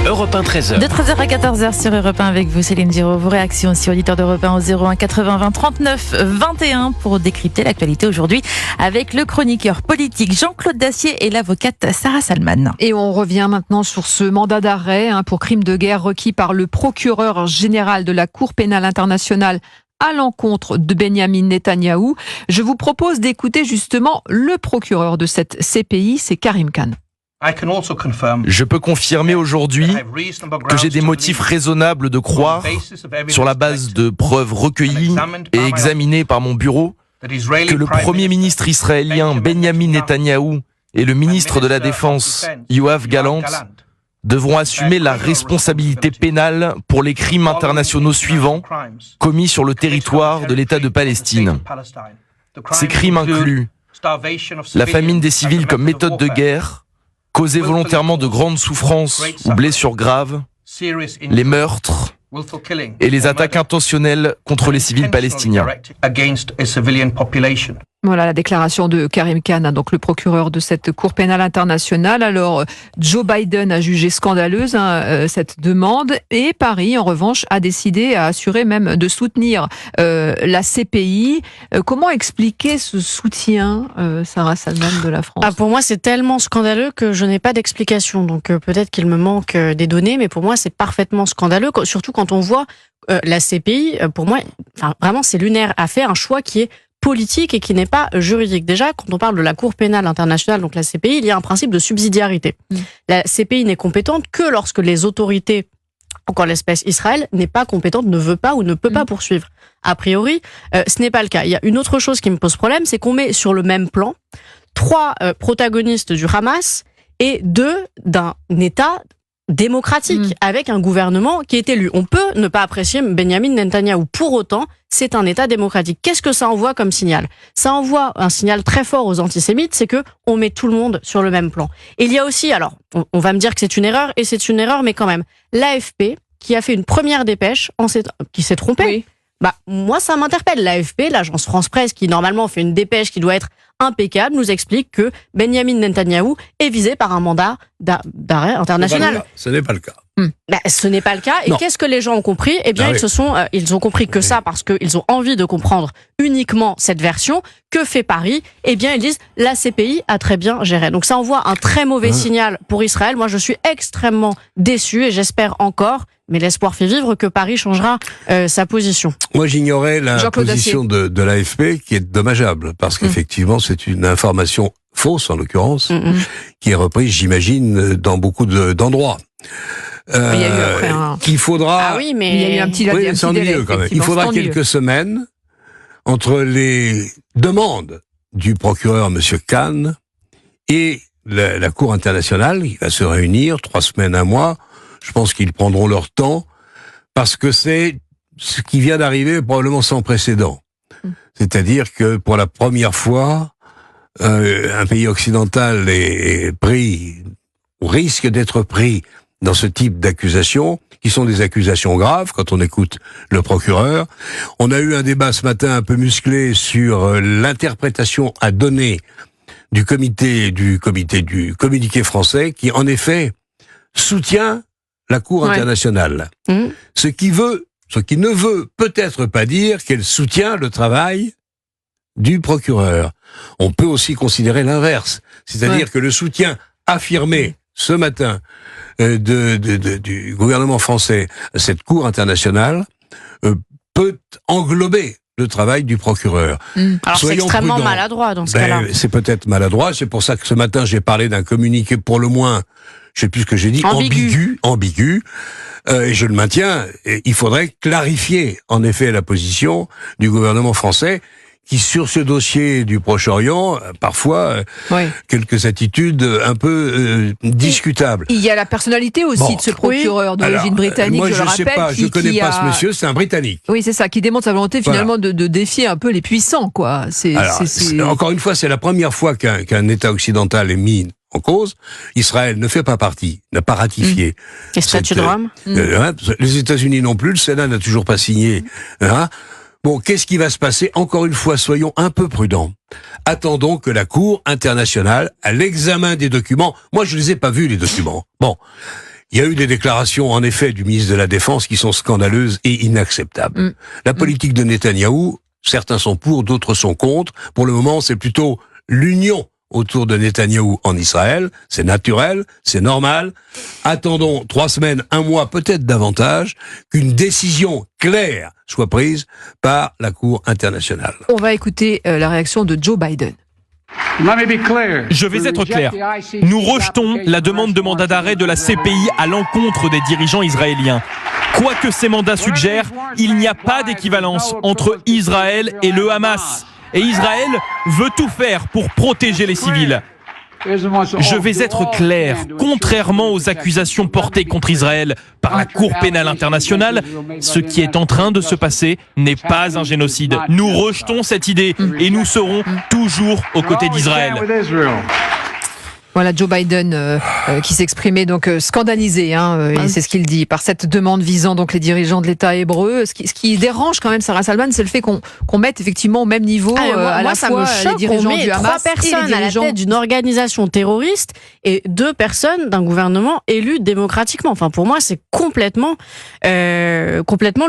Europe 1 13h. De 13h à 14h sur Europe 1 avec vous, Céline Giraud. Vos réactions aussi, auditeurs d'Europe 1 au 01 80 20 39 21 pour décrypter l'actualité aujourd'hui avec le chroniqueur politique Jean-Claude Dacier et l'avocate Sarah Salman. Et on revient maintenant sur ce mandat d'arrêt pour crime de guerre requis par le procureur général de la Cour pénale internationale à l'encontre de Benyamin Netanyahou. Je vous propose d'écouter justement le procureur de cette CPI, c'est Karim Khan. Je peux confirmer aujourd'hui que j'ai des motifs raisonnables de croire, sur la base de preuves recueillies et examinées par mon bureau, que le Premier ministre israélien Benyamin Netanyahou et le ministre de la Défense Yoav Gallant devront assumer la responsabilité pénale pour les crimes internationaux suivants commis sur le territoire de l'État de Palestine. Ces crimes incluent la famine des civils comme méthode de guerre, causer volontairement de grandes souffrances ou blessures graves, les meurtres et les attaques intentionnelles contre les civils palestiniens. Voilà la déclaration de Karim Khan, donc le procureur de cette Cour pénale internationale. Alors, Joe Biden a jugé scandaleuse cette demande et Paris, en revanche, a décidé, a assuré même de soutenir la CPI. Comment expliquer ce soutien, Sarah Salman, de la France ? Pour moi, c'est tellement scandaleux que je n'ai pas d'explication. Donc peut-être qu'il me manque des données, mais pour moi, c'est parfaitement scandaleux, surtout quand on voit la CPI. Pour moi, vraiment, c'est lunaire, a fait un choix qui est politique et qui n'est pas juridique. Déjà, quand on parle de la Cour pénale internationale, donc la CPI, il y a un principe de subsidiarité. La CPI n'est compétente que lorsque les autorités, encore l'espèce Israël, n'est pas compétente, ne veut pas ou ne peut pas poursuivre. A priori, ce n'est pas le cas. Il y a une autre chose qui me pose problème, c'est qu'on met sur le même plan 3 protagonistes du Hamas et 2 d'un État démocratique, avec un gouvernement qui est élu. On peut ne pas apprécier Benyamin Netanyahou. Pour autant, c'est un État démocratique. Qu'est-ce que ça envoie comme signal ? Ça envoie un signal très fort aux antisémites, c'est que on met tout le monde sur le même plan. Et il y a aussi, alors, on va me dire que c'est une erreur, et c'est une erreur, mais quand même, l'AFP, qui a fait une première dépêche, qui s'est trompée. Oui. Moi, ça m'interpelle. L'AFP, l'agence France-Presse, qui normalement fait une dépêche qui doit être impeccable, nous explique que Benyamin Netanyahou est visé par un mandat d'arrêt international. Ce n'est pas le cas. Ce n'est pas le cas. Et qu'est-ce que les gens ont compris ? Eh bien, ils ont compris que ça parce qu'ils ont envie de comprendre uniquement cette version. Que fait Paris ? Eh bien, ils disent la CPI a très bien géré. Donc, ça envoie un très mauvais signal pour Israël. Moi, je suis extrêmement déçu et j'espère encore, mais l'espoir fait vivre, que Paris changera sa position. Moi, j'ignorais la position de l'AFP, qui est dommageable, parce qu'effectivement, c'est une information fausse, en l'occurrence, qui est reprise, j'imagine, dans beaucoup d'endroits. Il y a eu après qu'il faudra... Ah oui, mais... Il y a eu un petit délai, quand même. Il faudra quelques semaines entre les demandes du procureur, M. Khan, et la Cour internationale, qui va se réunir 3 semaines, 1 mois. Je pense qu'ils prendront leur temps, parce que c'est ce qui vient d'arriver probablement sans précédent. C'est-à-dire que pour la première fois, un pays occidental est pris, ou risque d'être pris, dans ce type d'accusations, qui sont des accusations graves, quand on écoute le procureur. On a eu un débat ce matin un peu musclé sur l'interprétation à donner du communiqué français, qui en effet soutient la Cour internationale. Ce qui ne veut peut-être pas dire qu'elle soutient le travail du procureur. On peut aussi considérer l'inverse, c'est-à-dire que le soutien affirmé ce matin du gouvernement français à cette Cour internationale peut englober le travail du procureur. Alors c'est extrêmement maladroit dans ce cas-là. C'est peut-être maladroit, c'est pour ça que ce matin j'ai parlé d'un communiqué pour le moins, je sais plus ce que j'ai dit, ambigu, et je le maintiens. Et il faudrait clarifier en effet la position du gouvernement français, qui sur ce dossier du Proche-Orient, parfois, quelques attitudes un peu discutables. Il y a la personnalité aussi de ce procureur d'origine britannique, moi, je le rappelle. Je connais pas ce monsieur, c'est un Britannique. Oui, c'est ça, qui démontre sa volonté finalement de défier un peu les puissants, quoi. Encore une fois, c'est la première fois qu'un État occidental est mis en cause. Israël ne fait pas partie, n'a pas ratifié. Les statuts de Rome. Les États-Unis non plus, le Sénat n'a toujours pas signé. Bon, qu'est-ce qui va se passer ? Encore une fois, soyons un peu prudents. Attendons que la Cour internationale, à l'examen des documents, moi je les ai pas vus les documents. Bon, Il y a eu des déclarations, en effet, du ministre de la Défense qui sont scandaleuses et inacceptables. La politique de Netanyahou, certains sont pour, d'autres sont contre. Pour le moment, c'est plutôt l'union autour de Netanyahou en Israël. C'est naturel, c'est normal. Attendons 3 semaines, 1 mois, peut-être davantage, qu'une décision claire soit prise par la Cour internationale. On va écouter la réaction de Joe Biden. Je vais être clair. Nous rejetons la demande de mandat d'arrêt de la CPI à l'encontre des dirigeants israéliens. Quoi que ces mandats suggèrent, il n'y a pas d'équivalence entre Israël et le Hamas. Et Israël veut tout faire pour protéger les civils. Je vais être clair, contrairement aux accusations portées contre Israël par la Cour pénale internationale, ce qui est en train de se passer n'est pas un génocide. Nous rejetons cette idée et nous serons toujours aux côtés d'Israël. Voilà Joe Biden qui s'exprimait donc scandalisé, et c'est ce qu'il dit, par cette demande visant donc les dirigeants de l'État hébreu. Ce qui dérange quand même Sarah Salman, c'est le fait qu'on mette effectivement au même niveau à la fois les dirigeants du Hamas 3 personnes à la tête d'une organisation terroriste et 2 personnes d'un gouvernement élu démocratiquement. Enfin, pour moi, c'est complètement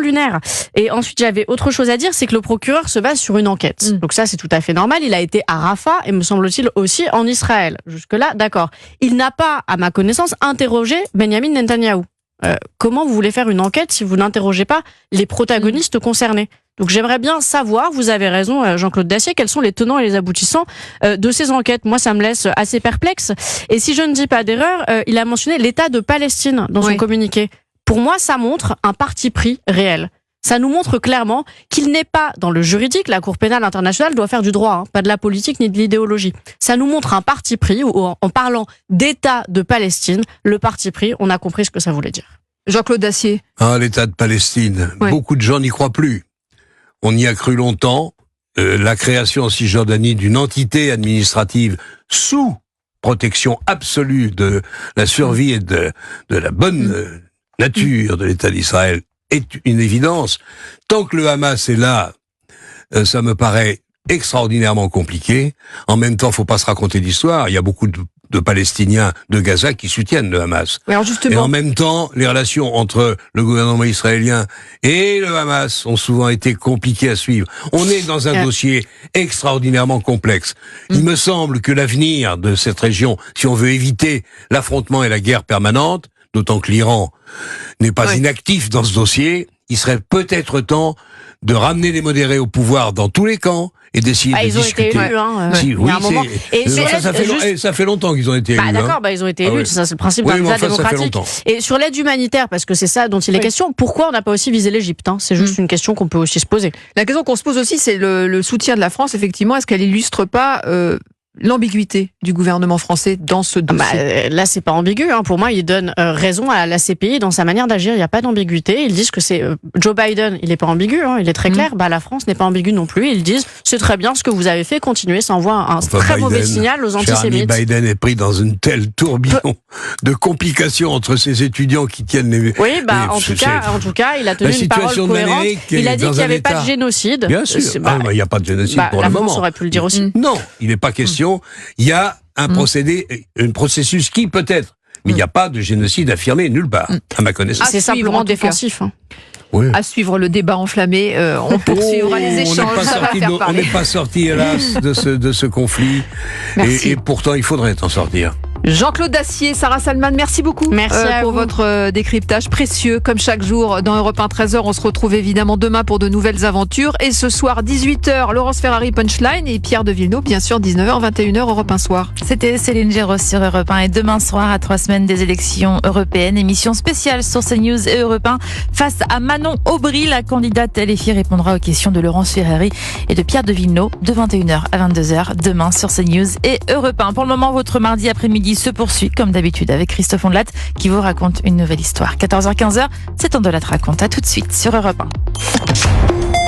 lunaire. Et ensuite, j'avais autre chose à dire, c'est que le procureur se base sur une enquête. Donc ça, c'est tout à fait normal. Il a été à Rafah et me semble-t-il aussi en Israël. Jusque-là, d'accord. Il n'a pas, à ma connaissance, interrogé Benjamin Netanyahou. Comment vous voulez faire une enquête si vous n'interrogez pas les protagonistes concernés? Donc j'aimerais bien savoir, vous avez raison Jean-Claude Dacier, quels sont les tenants et les aboutissants de ces enquêtes. Moi, ça me laisse assez perplexe. Et si je ne dis pas d'erreur, il a mentionné l'État de Palestine dans son communiqué. Pour moi, ça montre un parti pris réel. Ça nous montre clairement qu'il n'est pas dans le juridique. La Cour pénale internationale doit faire du droit, pas de la politique ni de l'idéologie. Ça nous montre un parti pris où, en parlant d'État de Palestine, le parti pris, on a compris ce que ça voulait dire. Jean-Claude Dacier. L'État de Palestine. Beaucoup de gens n'y croient plus. On y a cru longtemps. La création en Cisjordanie d'une entité administrative sous protection absolue de la survie et de la bonne nature de l'État d'Israël est une évidence. Tant que le Hamas est là, ça me paraît extraordinairement compliqué. En même temps, faut pas se raconter d'histoire. Il y a beaucoup de Palestiniens de Gaza qui soutiennent le Hamas. Alors justement, et en même temps, les relations entre le gouvernement israélien et le Hamas ont souvent été compliquées à suivre. On est dans un dossier extraordinairement complexe. Il me semble que l'avenir de cette région, si on veut éviter l'affrontement et la guerre permanente, d'autant que l'Iran n'est pas inactif dans ce dossier, il serait peut-être temps de ramener les modérés au pouvoir dans tous les camps et d'essayer de discuter. Ils ont été élus, ça fait longtemps qu'ils ont été élus. D'accord, ils ont été élus, ça c'est le principe d'un État démocratique. Et sur l'aide humanitaire, parce que c'est ça dont il est question, pourquoi on n'a pas aussi visé l'Égypte? C'est juste une question qu'on peut aussi se poser. La question qu'on se pose aussi, c'est le soutien de la France, effectivement, est-ce qu'elle illustre pas l'ambiguïté du gouvernement français dans ce dossier? Là, c'est pas ambigu. Pour moi, il donne raison à la CPI dans sa manière d'agir. Il n'y a pas d'ambiguïté. Ils disent que c'est Joe Biden. Il n'est pas ambigu. Il est très clair. La France n'est pas ambiguë non plus. Ils disent c'est très bien ce que vous avez fait. Continuez. Ça envoie un très mauvais signal aux antisémites. Biden est pris dans une telle tourbillon de complications entre ces étudiants qui tiennent les. Oui, en tout cas, il a tenu une parole cohérente. Il a dit qu'il n'y avait pas de génocide. Bien sûr. Il n'y a pas de génocide pour le moment. La France aurait pu le dire aussi. Non, il n'est pas question. Il y a un processus qui peut-être, mais il n'y a pas de génocide affirmé nulle part, à ma connaissance. C'est simplement défensif. À suivre le débat enflammé, on poursuivra les échanges. On n'est pas sorti, hélas, de ce conflit, et pourtant il faudrait en sortir. Jean-Claude Dacier, Sarah Salman, merci beaucoup pour votre décryptage précieux, comme chaque jour dans Europe 1 13h. On se retrouve évidemment demain pour de nouvelles aventures. Et ce soir, 18h, Laurence Ferrari Punchline et Pierre de Villeneuve, bien sûr, 19h, 21h, Europe 1 soir. C'était Céline Géros sur Europe 1. Et demain soir, à 3 semaines des élections européennes, émission spéciale sur CNews et Europe 1 face à Manon Aubry. La candidate LFI répondra aux questions de Laurence Ferrari et de Pierre de Villeneuve de 21h à 22h demain sur CNews et Europe 1. Pour le moment, votre mardi après-midi se poursuit comme d'habitude avec Christophe Ondelat qui vous raconte une nouvelle histoire. 14h-15h, c'est Ondelat raconte. À tout de suite sur Europe 1.